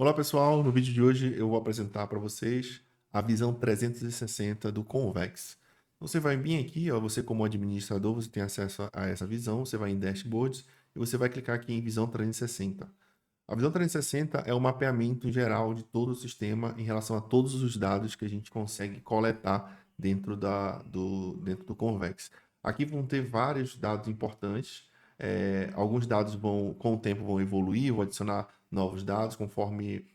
Olá pessoal, no vídeo de hoje eu vou apresentar para vocês a visão 360 do Convex. Você vai vir aqui, ó, você como administrador, você tem acesso a essa visão, você vai em Dashboards e você vai clicar aqui em visão 360. A visão 360 é o mapeamento geral de todo o sistema em relação a todos os dados que a gente consegue coletar dentro do Convex. Aqui vão ter vários dados importantes. Alguns dados com o tempo vão evoluir, vão adicionar novos dados conforme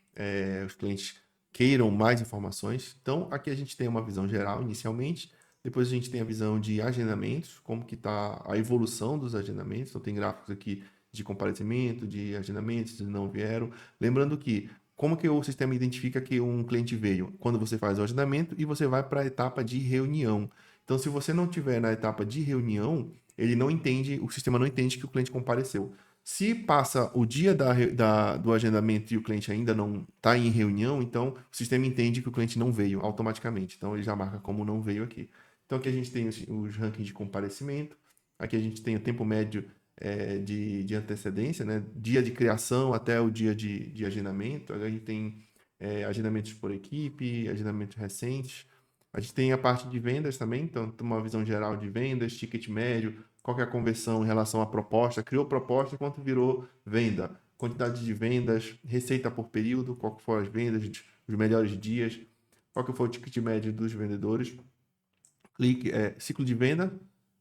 os clientes queiram mais informações. Então, aqui a gente tem uma visão geral inicialmente, depois a gente tem a visão de agendamentos, como que está a evolução dos agendamentos. Então, tem gráficos aqui de comparecimento, de agendamentos, de não vieram. Lembrando que, como que o sistema identifica que um cliente veio? Quando você faz o agendamento e você vai para a etapa de reunião. Então, se você não tiver na etapa de reunião, ele não entende, o sistema não entende que o cliente compareceu. Se passa o dia do agendamento e o cliente ainda não está em reunião, então o sistema entende que o cliente não veio automaticamente. Então ele já marca como não veio aqui. Então aqui a gente tem os rankings de comparecimento, aqui a gente tem o tempo médio de antecedência, né? Dia de criação até o dia de agendamento. A gente tem agendamentos por equipe, agendamentos recentes. A gente tem a parte de vendas também, então tem uma visão geral de vendas, ticket médio, qual que é a conversão em relação à proposta, criou proposta, quanto virou venda, quantidade de vendas, receita por período, qual que foram as vendas, os melhores dias, qual que foi o ticket médio dos vendedores, ciclo de venda,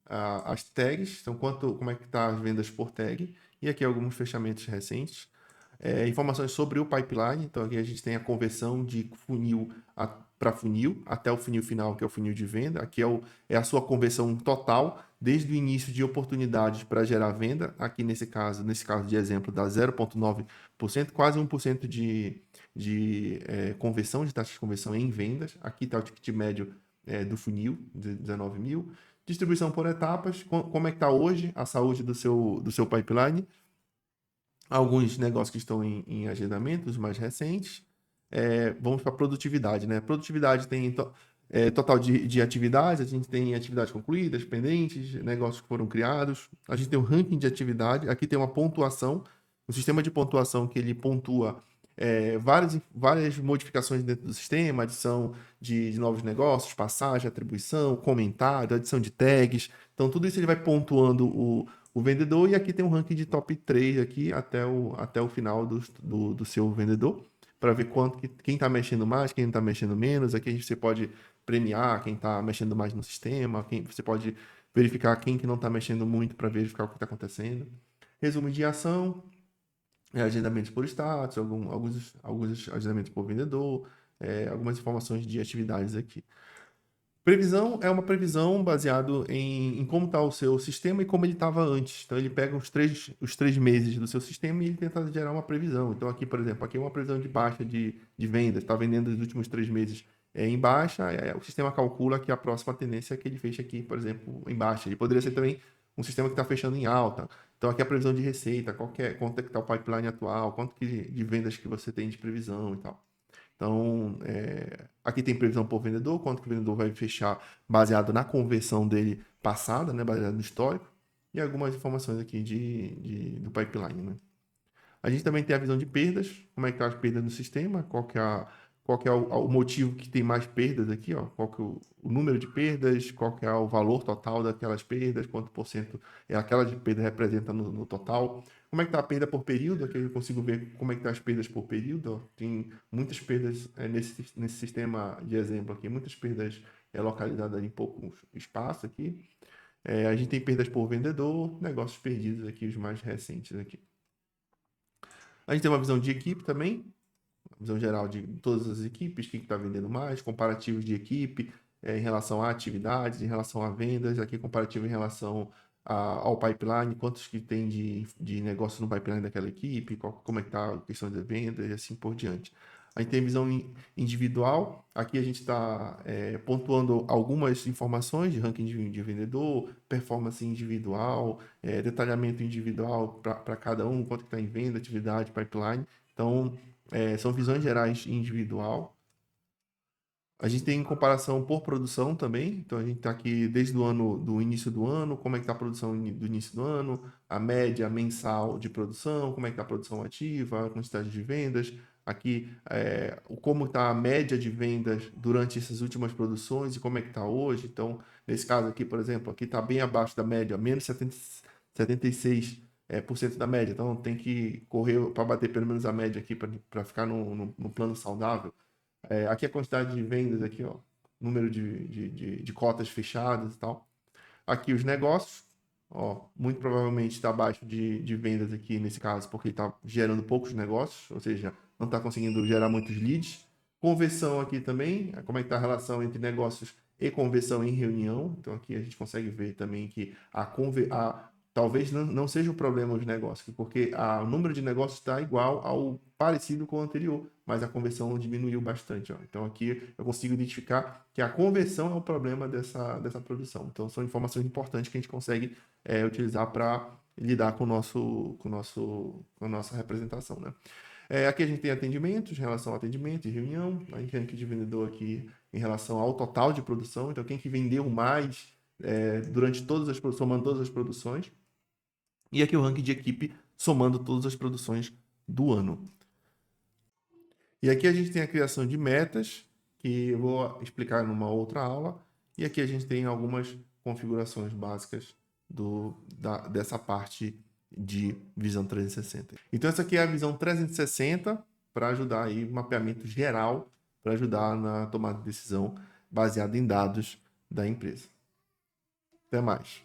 as tags, então como é que está as vendas por tag, e aqui alguns fechamentos recentes. Informações sobre o pipeline, então aqui a gente tem a conversão de funil para funil, até o funil final, que é o funil de venda. Aqui é a sua conversão total, desde o início de oportunidades para gerar venda. Aqui nesse caso de exemplo, dá 0,9%, quase 1% de conversão, de taxa de conversão em vendas. Aqui está o ticket médio do funil, de 19 mil. Distribuição por etapas, como é que está hoje a saúde do seu pipeline. Alguns negócios que estão em agendamentos mais recentes. Vamos para produtividade, né? Produtividade tem total de atividades, a gente tem atividades concluídas, pendentes, negócios que foram criados. A gente tem o ranking de atividade, aqui tem uma pontuação, um sistema de pontuação que ele pontua várias modificações dentro do sistema, adição de novos negócios, passagem, atribuição, comentário, adição de tags. Então, tudo isso ele vai pontuando o vendedor, e aqui tem um ranking de top 3 aqui até o final do seu vendedor, para ver quem está mexendo mais, quem está mexendo menos. Aqui você pode premiar quem está mexendo mais no sistema, você pode verificar quem que não está mexendo muito para verificar o que está acontecendo. Resumo de ação, agendamentos por status, alguns agendamentos por vendedor, algumas informações de atividades aqui. Previsão é uma previsão baseado em como está o seu sistema e como ele estava antes. Então, ele pega os três meses do seu sistema e ele tenta gerar uma previsão. Então, aqui, por exemplo, aqui é uma previsão de baixa de vendas. Está vendendo nos últimos 3 meses em baixa. O sistema calcula que a próxima tendência é que ele feche aqui, por exemplo, em baixa. Ele poderia ser também um sistema que está fechando em alta. Então, aqui é a previsão de receita, quanto é que está o pipeline atual, quanto de vendas que você tem de previsão e tal. Então, aqui tem previsão por vendedor, quanto que o vendedor vai fechar baseado na conversão dele passada, né, baseado no histórico, e algumas informações aqui do pipeline, né. A gente também tem a visão de perdas, como é que estão as perdas no sistema, qual que é o motivo que tem mais perdas aqui, ó, qual que é o número de perdas, qual que é o valor total daquelas perdas, quanto por cento aquela de perda representa no total. Como é que está a perda por período? Aqui eu consigo ver como é que estão as perdas por período. Ó. Tem muitas perdas nesse sistema de exemplo aqui, muitas perdas localizadas em pouco espaço aqui. A gente tem perdas por vendedor, negócios perdidos aqui, os mais recentes aqui. A gente tem uma visão de equipe também, visão geral de todas as equipes, quem está vendendo mais, comparativos de equipe em relação a atividades, em relação a vendas, aqui comparativo em relação ao pipeline, quantos que tem de negócio no pipeline daquela equipe, como é que está a questão de vendas e assim por diante. A gente tem visão individual, aqui a gente está pontuando algumas informações de ranking de vendedor, performance individual, detalhamento individual para cada um, quanto que está em venda, atividade, pipeline. Então, são visões gerais individual. A gente tem comparação por produção também, então a gente está aqui desde do início do ano, como é que está a produção do início do ano, a média mensal de produção, como é que está a produção ativa, a quantidade de vendas, Aqui, como está a média de vendas durante essas últimas produções e como é que está hoje. Então, nesse caso aqui, por exemplo, aqui está bem abaixo da média, menos 76% da média. Então, tem que correr para bater pelo menos a média aqui para ficar no plano saudável. Aqui a quantidade de vendas, aqui, ó, número de cotas fechadas e tal. Aqui os negócios, ó, muito provavelmente está abaixo de vendas aqui nesse caso, porque está gerando poucos negócios, ou seja, não está conseguindo gerar muitos leads. Conversão aqui também, como é que está a relação entre negócios e conversão em reunião. Então aqui a gente consegue ver também que talvez não seja o problema os negócios, porque o número de negócios está igual ao parecido com o anterior, mas a conversão diminuiu bastante. Ó. Então aqui eu consigo identificar que a conversão é o problema dessa produção. Então são informações importantes que a gente consegue utilizar para lidar com a nossa representação, né? Aqui a gente tem atendimentos, em relação ao atendimento e reunião, a gente tem ranking de vendedor aqui em relação ao total de produção, então quem que vendeu mais durante somando todas as produções, e aqui o ranking de equipe somando todas as produções do ano. E aqui a gente tem a criação de metas, que eu vou explicar numa outra aula, e aqui a gente tem algumas configurações básicas dessa parte de visão 360. Então essa aqui é a visão 360 para ajudar aí o mapeamento geral, para ajudar na tomada de decisão baseada em dados da empresa. Até mais.